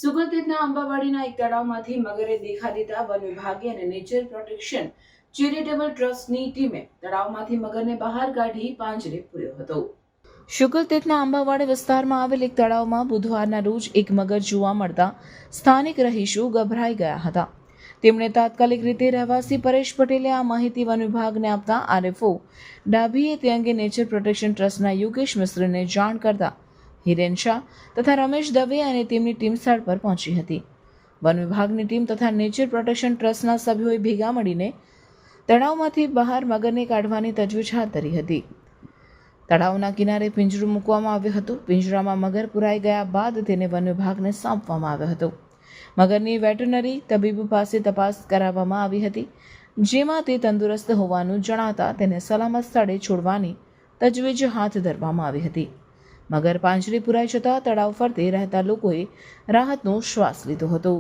સુગંધિતના આંબાવાડીના એક તળાવમાંથી મગરે દેખા દીધા વન વિભાગે અને નેચર પ્રોટેક્શન ચેરિટેબલ ટ્રસ્ટની ટીમે તળાવમાંથી મગરને બહાર કાઢી પાંજરે પૂર્યો હતો. શુકલતીર્થના આંબાવાડી વિસ્તારમાં આવેલ એક તળાવમાં બુધવારના રોજ એક મગર જોવા મળતા સ્થાનિક રહીશો ગભરાઈ ગયા હતા. તેમણે તાત્કાલિક રીતે રહેવાસી પરેશ પટેલે આ માહિતી વન વિભાગને આપતા આરએફઓ ડાભીએ તે અંગે નેચર પ્રોટેક્શન ટ્રસ્ટના યોગેશ મિશ્રને જાણ કરતા હિરેન શાહ તથા રમેશ દવે અને તેમની ટીમ સ્થળ પર પહોંચી હતી. વન વિભાગની ટીમ તથા નેચર પ્રોટેક્શન ટ્રસ્ટના સભ્યોએ ભેગા મળીને તળાવમાંથી બહાર મગરને કાઢવાની તજવીજ હાથ ધરી હતી. તળાવના કિનારે પિંજરું મૂકવામાં આવ્યું હતું. પિંજરામાં મગર પુરાઈ ગયા બાદ તેને વન વિભાગને સોંપવામાં આવ્યો હતો. મગરની વેટરનરી તબીબ પાસે તપાસ કરાવવામાં આવી હતી, જેમાં તે તંદુરસ્ત હોવાનું જણાતા તેને સલામત સ્થળે છોડવાની તજવીજ હાથ ધરવામાં આવી હતી. મગર પાંજરે પુરાઈ જતા તળાવ ફરતે રહેતા લોકોએ રાહતનો શ્વાસ લીધો હતો.